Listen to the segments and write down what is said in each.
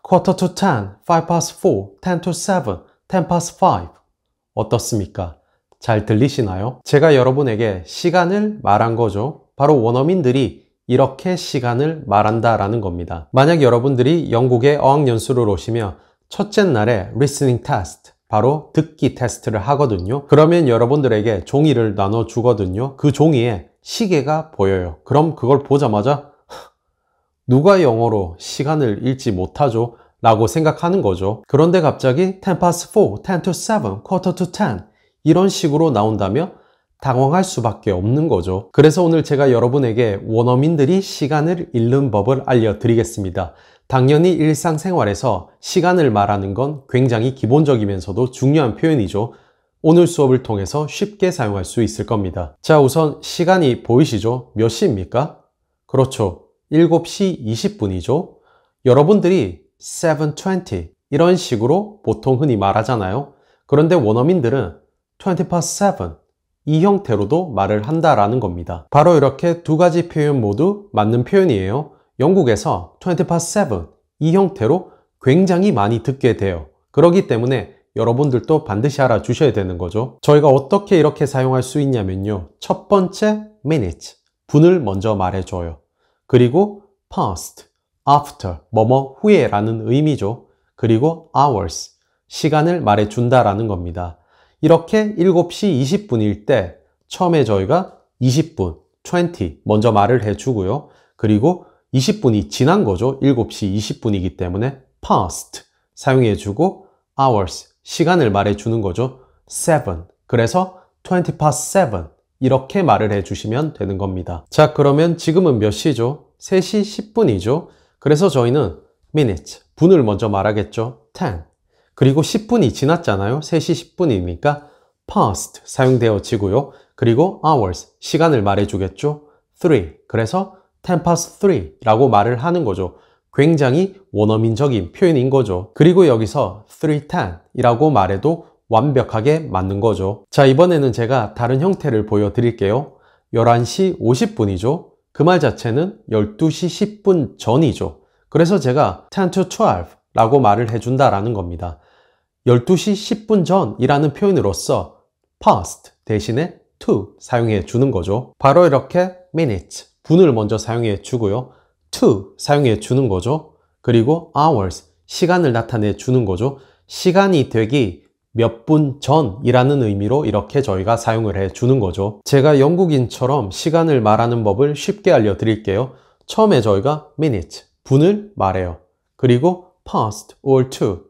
quarter to 10, 5 past 4, 10 to 7, 10 past 5. 어떻습니까? 잘 들리시나요? 제가 여러분에게 시간을 말한 거죠. 바로 원어민들이 이렇게 시간을 말한다라는 겁니다. 만약 여러분들이 영국에 어학연수를 오시면 첫째 날에 listening test, 바로 듣기 테스트를 하거든요. 그러면 여러분들에게 종이를 나눠주거든요. 그 종이에 시계가 보여요. 그럼 그걸 보자마자 누가 영어로 시간을 읽지 못하죠? 라고 생각하는 거죠. 그런데 갑자기 10 past 4, 10 to 7, quarter to 10 이런 식으로 나온다면 당황할 수밖에 없는 거죠. 그래서 오늘 제가 여러분에게 원어민들이 시간을 읽는 법을 알려드리겠습니다. 당연히 일상생활에서 시간을 말하는 건 굉장히 기본적이면서도 중요한 표현이죠. 오늘 수업을 통해서 쉽게 사용할 수 있을 겁니다. 자, 우선 시간이 보이시죠? 몇 시입니까? 그렇죠. 7시 20분이죠. 여러분들이 7:20 이런 식으로 보통 흔히 말하잖아요. 그런데 원어민들은 20 past 7 이 형태로도 말을 한다라는 겁니다. 바로 이렇게 두 가지 표현 모두 맞는 표현이에요. 영국에서 20 past 7 이 형태로 굉장히 많이 듣게 돼요. 그렇기 때문에 여러분들도 반드시 알아주셔야 되는 거죠. 저희가 어떻게 이렇게 사용할 수 있냐면요. 첫 번째 minute, 분을 먼저 말해줘요. 그리고 past, after, 뭐뭐 후에 라는 의미죠. 그리고 hours, 시간을 말해준다라는 겁니다. 이렇게 7시 20분일 때 처음에 저희가 20분, 20 먼저 말을 해주고요. 그리고 20분이 지난 거죠. 7시 20분이기 때문에 past 사용해주고 hours, 시간을 말해주는 거죠. 7, 그래서 20 past 7 이렇게 말을 해주시면 되는 겁니다. 자, 그러면 지금은 몇 시죠? 3시 10분이죠. 그래서 저희는 minute, 분을 먼저 말하겠죠. 10. 그리고 10분이 지났잖아요. 3시 10분이니까 past 사용되어지고요. 그리고 hours, 시간을 말해주겠죠. 3, 그래서 10 past 3라고 말을 하는 거죠. 굉장히 원어민적인 표현인 거죠. 그리고 여기서 3:10 이라고 말해도 완벽하게 맞는 거죠. 자, 이번에는 제가 다른 형태를 보여드릴게요. 11시 50분이죠. 그 말 자체는 12시 10분 전이죠. 그래서 제가 10 to 12 라고 말을 해준다라는 겁니다. 12시 10분 전이라는 표현으로서 past 대신에 to 사용해 주는 거죠. 바로 이렇게 minute, 분을 먼저 사용해 주고요. to 사용해 주는 거죠. 그리고 hours, 시간을 나타내 주는 거죠. 시간이 되기 몇 분 전이라는 의미로 이렇게 저희가 사용을 해 주는 거죠. 제가 영국인처럼 시간을 말하는 법을 쉽게 알려드릴게요. 처음에 저희가 minute, 분을 말해요. 그리고 past or to,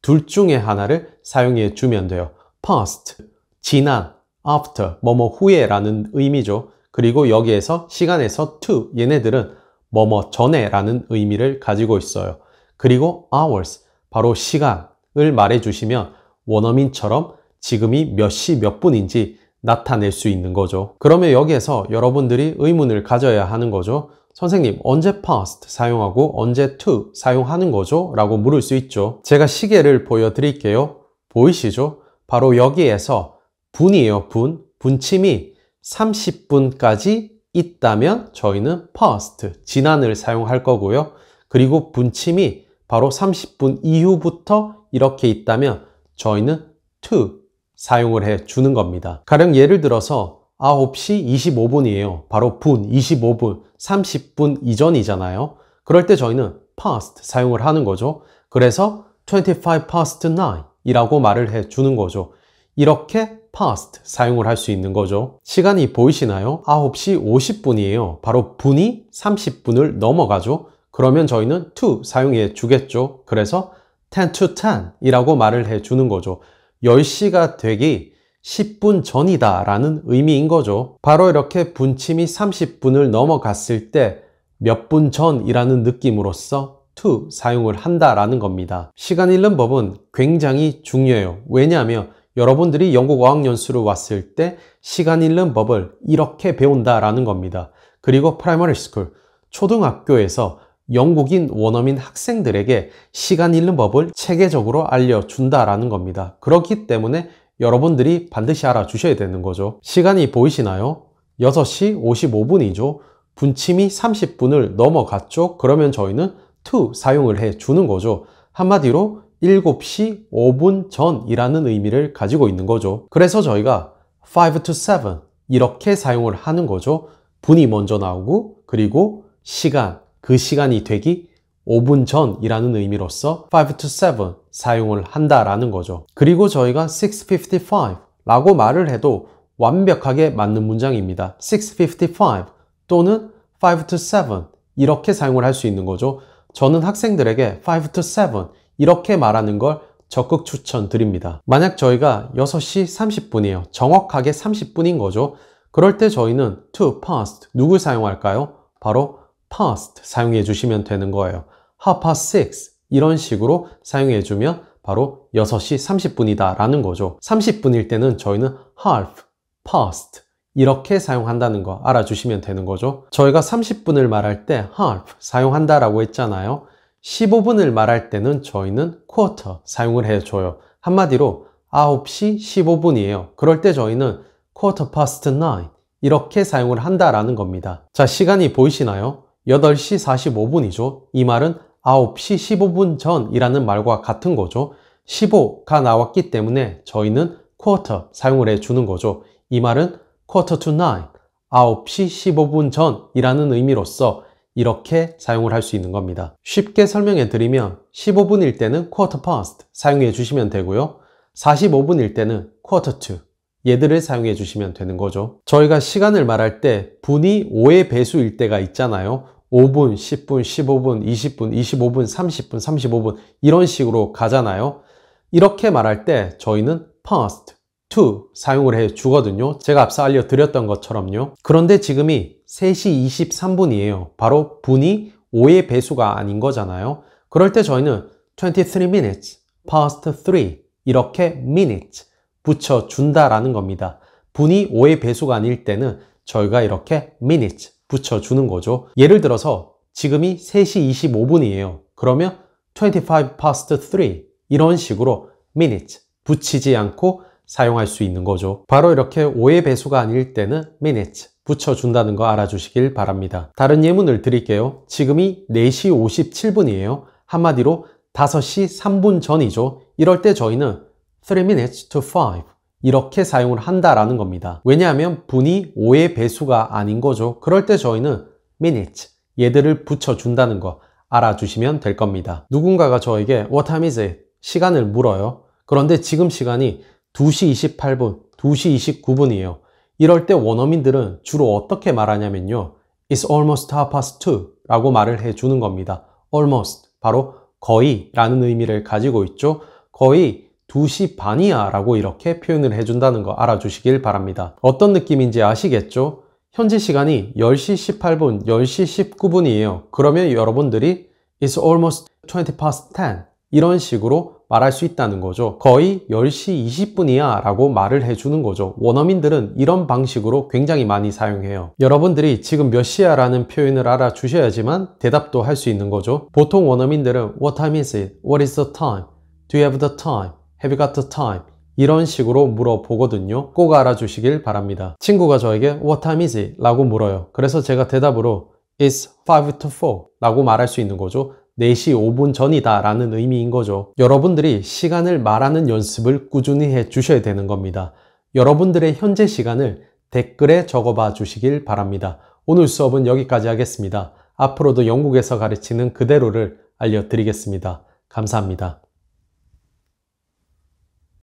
둘 중에 하나를 사용해 주면 돼요. past, 지난, after, 뭐뭐 후에 라는 의미죠. 그리고 여기에서 시간에서 to, 얘네들은 뭐뭐 전에 라는 의미를 가지고 있어요. 그리고 hours, 바로 시간을 말해주시면 원어민처럼 지금이 몇 시 몇 분인지 나타낼 수 있는 거죠. 그러면 여기에서 여러분들이 의문을 가져야 하는 거죠. 선생님, 언제 past 사용하고 언제 to 사용하는 거죠? 라고 물을 수 있죠. 제가 시계를 보여드릴게요. 보이시죠? 바로 여기에서 분이에요, 분. 분침이 30분까지 있다면 저희는 past, 지난을 사용할 거고요. 그리고 분침이 바로 30분 이후부터 이렇게 있다면 저희는 to 사용을 해 주는 겁니다. 가령 예를 들어서 9시 25분이에요. 바로 분, 25분, 30분 이전이잖아요. 그럴 때 저희는 past 사용을 하는 거죠. 그래서 25 past 9 이라고 말을 해 주는 거죠. 이렇게 past 사용을 할 수 있는 거죠. 시간이 보이시나요? 9시 50분이에요. 바로 분이 30분을 넘어가죠. 그러면 저희는 to 사용해 주겠죠. 그래서 10 to 10 이라고 말을 해 주는 거죠. 10시가 되기 10분 전이다 라는 의미인 거죠. 바로 이렇게 분침이 30분을 넘어갔을 때 몇 분 전이라는 느낌으로써 to 사용을 한다라는 겁니다. 시간 읽는 법은 굉장히 중요해요. 왜냐하면 여러분들이 영국 어학연수를 왔을 때 시간 읽는 법을 이렇게 배운다라는 겁니다. 그리고 프라이머리 스쿨, 초등학교에서 영국인 원어민 학생들에게 시간 읽는 법을 체계적으로 알려준다라는 겁니다. 그렇기 때문에 여러분들이 반드시 알아주셔야 되는 거죠. 시간이 보이시나요? 6시 55분이죠. 분침이 30분을 넘어갔죠? 그러면 저희는 to 사용을 해 주는 거죠. 한마디로 7시 5분 전이라는 의미를 가지고 있는 거죠. 그래서 저희가 5 to 7 이렇게 사용을 하는 거죠. 분이 먼저 나오고 그리고 시간, 그 시간이 되기 5분 전이라는 의미로서 5 to 7 사용을 한다라는 거죠. 그리고 저희가 6:55 라고 말을 해도 완벽하게 맞는 문장입니다. 6:55 또는 5 to 7 이렇게 사용을 할 수 있는 거죠. 저는 학생들에게 5 to 7 이렇게 말하는 걸 적극 추천드립니다. 만약 저희가 6시 30분이에요. 정확하게 30분인 거죠. 그럴 때 저희는 to past 누굴 사용할까요? 바로 past 사용해 주시면 되는 거예요. 6:30 이런 식으로 사용해 주면 바로 6시 30분이다 라는 거죠. 30분일 때는 저희는 half past 이렇게 사용한다는 거 알아주시면 되는 거죠. 저희가 30분을 말할 때 half 사용한다라고 했잖아요. 15분을 말할 때는 저희는 quarter 사용을 해줘요. 한마디로 9시 15분이에요. 그럴 때 저희는 quarter past 9 이렇게 사용을 한다라는 겁니다. 자, 시간이 보이시나요? 8시 45분이죠. 이 말은 9시 15분 전이라는 말과 같은 거죠. 15가 나왔기 때문에 저희는 quarter 사용을 해주는 거죠. 이 말은 quarter to 9, 9시 15분 전이라는 의미로서 이렇게 사용을 할 수 있는 겁니다. 쉽게 설명해 드리면 15분일 때는 quarter past 사용해 주시면 되고요. 45분일 때는 quarter to 얘들을 사용해 주시면 되는 거죠. 저희가 시간을 말할 때 분이 5의 배수일 때가 있잖아요. 5분, 10분, 15분, 20분, 25분, 30분, 35분 이런 식으로 가잖아요. 이렇게 말할 때 저희는 past, to 사용을 해 주거든요. 제가 앞서 알려드렸던 것처럼요. 그런데 지금이 3시 23분이에요. 바로 분이 5의 배수가 아닌 거잖아요. 그럴 때 저희는 23 minutes past 3 이렇게 minutes 붙여준다라는 겁니다. 분이 5의 배수가 아닐 때는 저희가 이렇게 minutes 붙여주는 거죠. 예를 들어서 지금이 3시 25분이에요. 그러면 25 past 3 이런 식으로 minutes 붙이지 않고 사용할 수 있는 거죠. 바로 이렇게 5의 배수가 아닐 때는 minutes 붙여준다는 거 알아주시길 바랍니다. 다른 예문을 드릴게요. 지금이 4시 57분이에요. 한마디로 5시 3분 전이죠. 이럴 때 저희는 3 minutes to 5 이렇게 사용을 한다라는 겁니다. 왜냐하면 분이 5의 배수가 아닌 거죠. 그럴 때 저희는 minutes 얘들을 붙여준다는 거 알아주시면 될 겁니다. 누군가가 저에게 What time is it? 시간을 물어요. 그런데 지금 시간이 2시 28분, 2시 29분이에요. 이럴 때 원어민들은 주로 어떻게 말하냐면요. It's almost 2:30 라고 말을 해주는 겁니다. almost, 바로 거의 라는 의미를 가지고 있죠. 거의 2시 반이야 라고 이렇게 표현을 해준다는 거 알아주시길 바랍니다. 어떤 느낌인지 아시겠죠? 현재 시간이 10시 18분, 10시 19분이에요. 그러면 여러분들이 It's almost 20 past 10 이런 식으로 말할 수 있다는 거죠. 거의 10시 20분이야 라고 말을 해주는 거죠. 원어민들은 이런 방식으로 굉장히 많이 사용해요. 여러분들이 지금 몇 시야 라는 표현을 알아주셔야지만 대답도 할 수 있는 거죠. 보통 원어민들은 What time is it? What is the time? Do you have the time? Have you got the time? 이런 식으로 물어보거든요. 꼭 알아주시길 바랍니다. 친구가 저에게 What time is it? 라고 물어요. 그래서 제가 대답으로 It's 5 to 4 라고 말할 수 있는 거죠. 4시 5분 전이다 라는 의미인 거죠. 여러분들이 시간을 말하는 연습을 꾸준히 해 주셔야 되는 겁니다. 여러분들의 현재 시간을 댓글에 적어봐 주시길 바랍니다. 오늘 수업은 여기까지 하겠습니다. 앞으로도 영국에서 가르치는 그대로를 알려드리겠습니다. 감사합니다.